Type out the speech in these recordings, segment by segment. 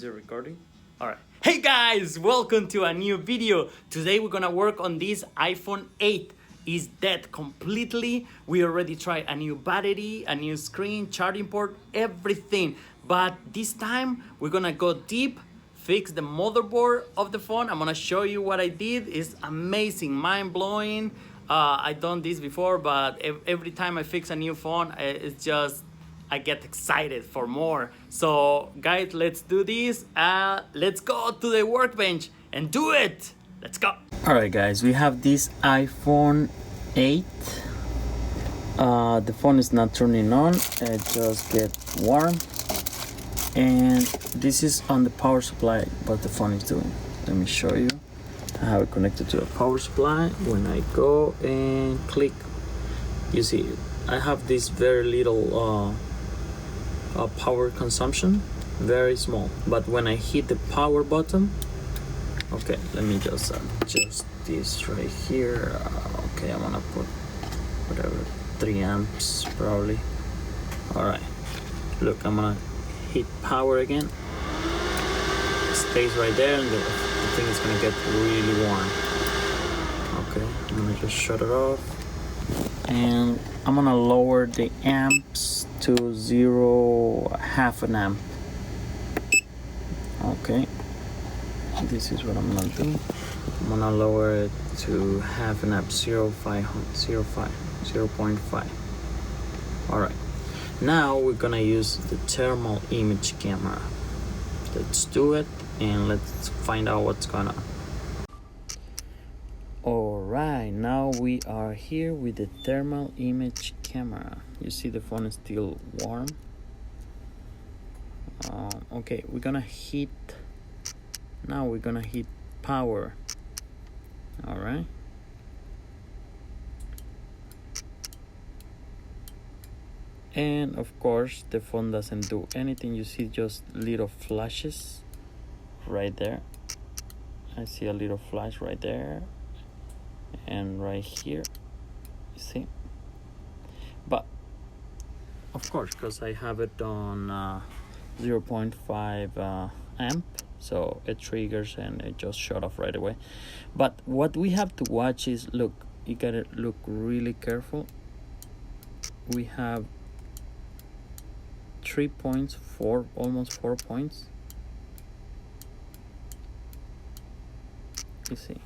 Is it recording? Alright. Hey guys, welcome to a new video. Today we're gonna work on this iPhone 8. It's dead completely. We already tried a new battery, a new screen, charging port, everything. But this time we're gonna go deep, fix the motherboard of the phone. I'm gonna show you what I did. It's amazing, mind-blowing. I've done this before, but every time I fix a new phone, it's just I get excited for more. So guys, let's do this. Let's go to the workbench and do it. Let's go. All right guys, we have this iPhone 8. The phone is not turning on, it just gets warm. And this is on the power supply, what the phone is doing. Let me show you. I have it connected to a power supply. When I go and click, you see I have this very little power consumption, very small. But when I hit the power button, okay, let me just adjust this right here. Okay, I'm gonna put whatever, 3 amps probably. All right, look, I'm gonna hit power again. It stays right there, and the thing is gonna get really warm. Okay, I'm gonna just shut it off, and I'm gonna lower the amps to 0.5 amp. Okay, this is what I'm gonna do. I'm gonna lower it to 0.5 amp, 0.5. All right, now we're gonna use the thermal image camera. Let's do it and let's find out what's going on. Alright, now we are here with the thermal image camera. You see the phone is still warm. Okay, we're gonna hit power. Alright. And of course the phone doesn't do anything. You see just little flashes right there. I see a little flash right there and right here, you see. But of course, because I have it on 0.5 amp, so it triggers and it just shut off right away. But what we have to watch is, look, you gotta look really careful. We have 3 points, almost 4 points. You see,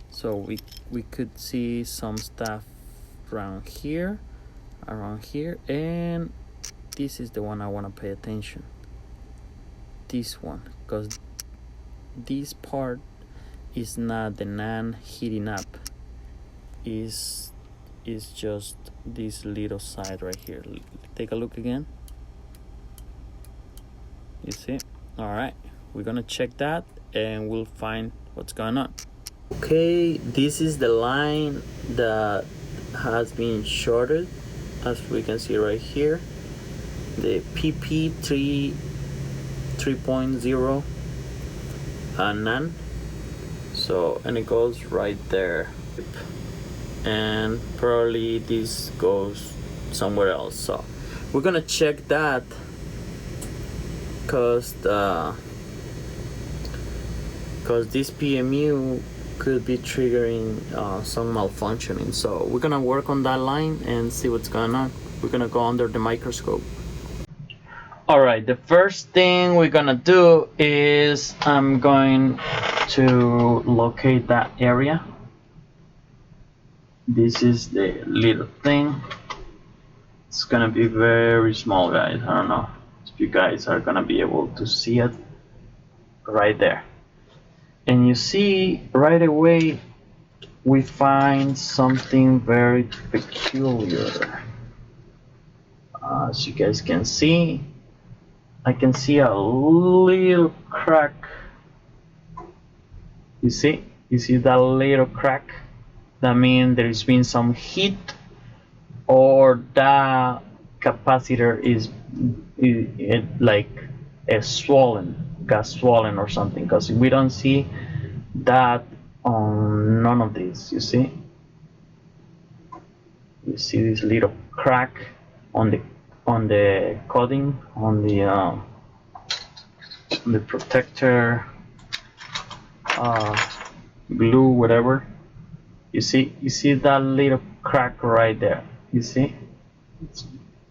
so we could see some stuff around here, and this is the one I want to pay attention. This one, because this part is not the NAND heating up, is just this little side right here. Take a look again. You see? All right, we're gonna check that and we'll find what's going on. Okay, this is the line that has been shorted, as we can see right here, the PP 3.0 NAND. So, and it goes right there, and probably this goes somewhere else. So we're gonna check that, because this PMU could be triggering some malfunctioning. So we're gonna work on that line and see what's going on. We're gonna go under the microscope. All right, the first thing we're gonna do is I'm going to locate that area. This is the little thing. It's gonna be very small, guys. I don't know if you guys are gonna be able to see it right there. And you see right away we find something very peculiar. As you guys can see, I can see a little crack. You see that little crack? That means there's been some heat, or the capacitor is like got swollen or something, because we don't see that on none of these. You see this little crack on the coding, on the the protector, glue, whatever. You see that little crack right there. You see, it's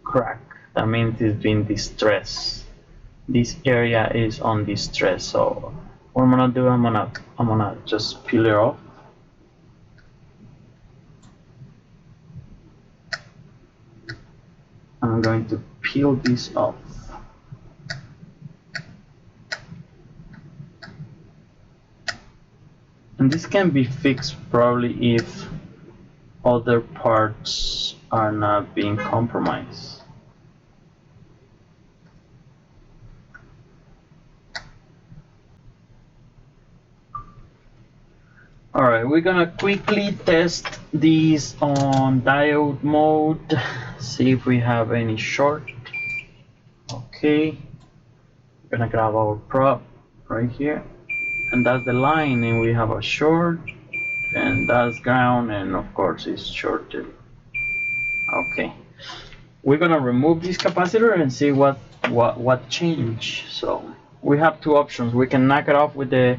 crack. That means it's been distressed. This area is on distress. So what I'm gonna do, I'm gonna just peel it off. I'm going to peel this off. And this can be fixed probably if other parts are not being compromised. Alright, we're gonna quickly test these on diode mode, see if we have any short. Okay, we're gonna grab our prop right here, and that's the line, and we have a short, and that's ground, and of course it's shorted. Okay, we're gonna remove this capacitor and see what changed. So we have two options. We can knock it off with the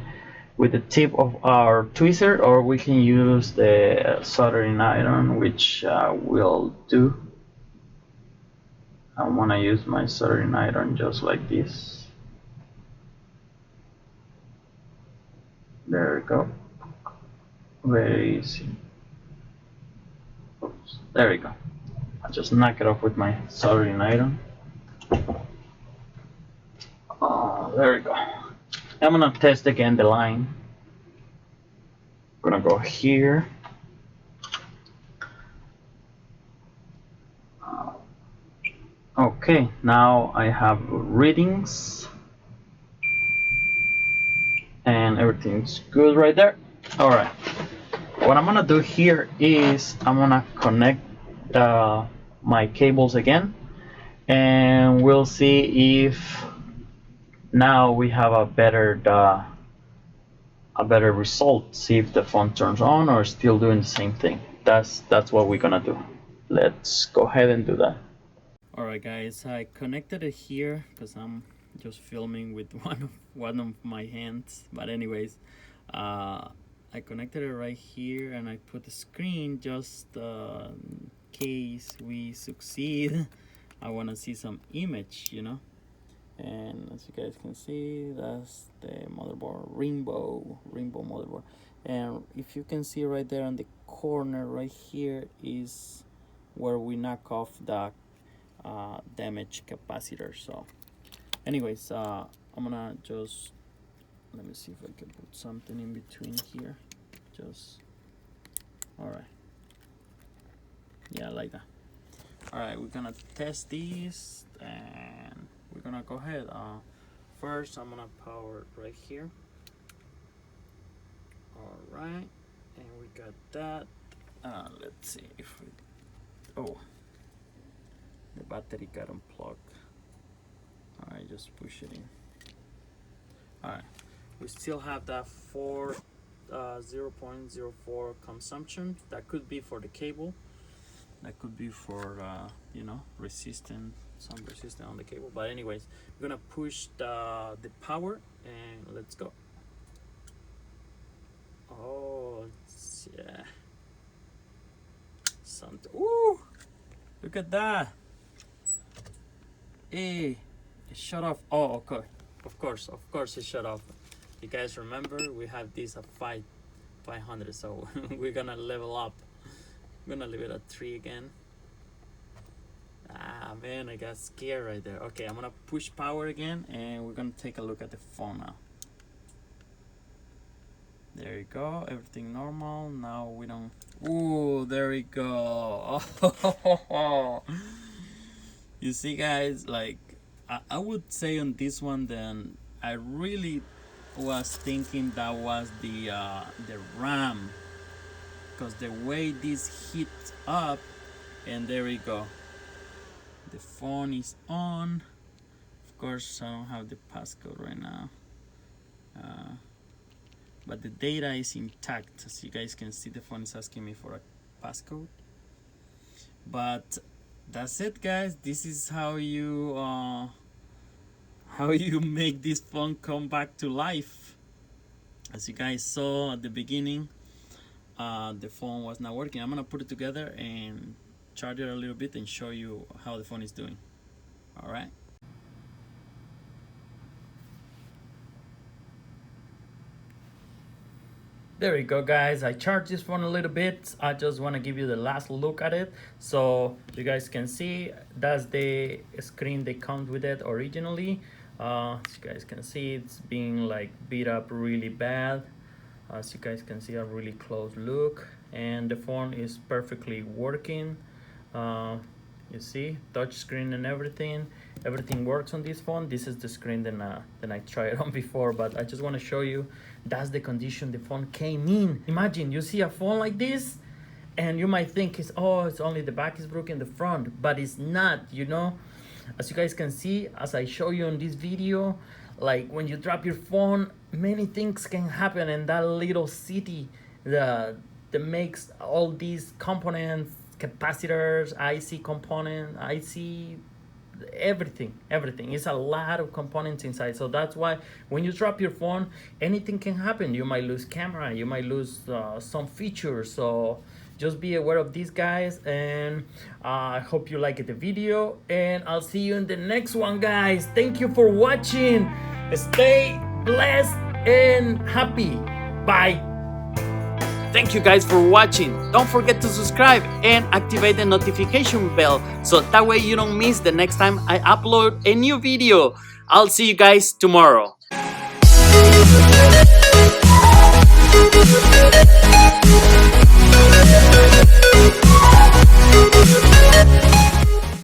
tip of our tweezer, or we can use the soldering iron, which we'll do. I want to use my soldering iron just like this. There we go. Very easy. Oops. There we go. I just knock it off with my soldering iron. There we go. I'm gonna test again the line. I'm gonna go here. Okay, now I have readings and everything's good right there. All right, what I'm gonna do here is I'm gonna connect my cables again, and we'll see if now we have a better result. See if the phone turns on or still doing the same thing. That's what we're gonna do. Let's go ahead and do that. All right, guys, I connected it here because I'm just filming with one of my hands. But anyways, I connected it right here, and I put the screen just in case we succeed. I want to see some image, you know. And as you guys can see, that's the motherboard, rainbow motherboard. And if you can see right there on the corner right here is where we knock off the damaged capacitor. So anyways, I'm gonna just, let me see if I can put something in between here. Just, all right, yeah, like that. All right, we're gonna test these, and we're gonna go ahead. First I'm gonna power it right here. All right, and we got that. Let's see if we, oh, the battery got unplugged. All right, just push it in. All right, we still have that 0.04 consumption. That could be for the cable. That could be for you know, some resistance on the cable. But anyways, we're gonna push the power, and let's go. Oh yeah, something. Ooh, look at that. Hey, it shut off. Oh, okay. Of course it shut off. You guys remember we have this at 500, so we're gonna level up. I'm gonna leave it at 3 again. Ah man, I got scared right there. Okay, I'm gonna push power again, and we're gonna take a look at the phone now. There you go, everything normal. Now we don't. Ooh, there we go. You see, guys, like I would say on this one, then I really was thinking that was the RAM, because the way this heats up, and there we go. The phone is on. Of course, I don't have the passcode right now, but the data is intact. As you guys can see, the phone is asking me for a passcode. But that's it, guys. This is how you how you make this phone come back to life. As you guys saw at the beginning, the phone was not working. I'm gonna put it together and charge it a little bit and show you how the phone is doing. All right. There we go, guys. I charged this phone a little bit. I just want to give you the last look at it so you guys can see. That's the screen that comes with it originally. As you guys can see, it's being like beat up really bad. As you guys can see, a really close look, and the phone is perfectly working. You see, touch screen and everything works on this phone. This is the screen that I tried on before, but I just want to show you that's the condition the phone came in. Imagine you see a phone like this and you might think it's only the back is broken, the front, but it's not, you know. As you guys can see, as I show you in this video, like when you drop your phone, many things can happen in that little city that makes all these components, capacitors, IC component, IC, everything. It's a lot of components inside. So that's why when you drop your phone, anything can happen. You might lose camera, you might lose some features. So just be aware of these, guys, and I hope you liked the video, and I'll see you in the next one, guys. Thank you for watching. Stay blessed and happy. Bye. Thank you guys for watching. Don't forget to subscribe and activate the notification bell so that way you don't miss the next time I upload a new video. I'll see you guys tomorrow.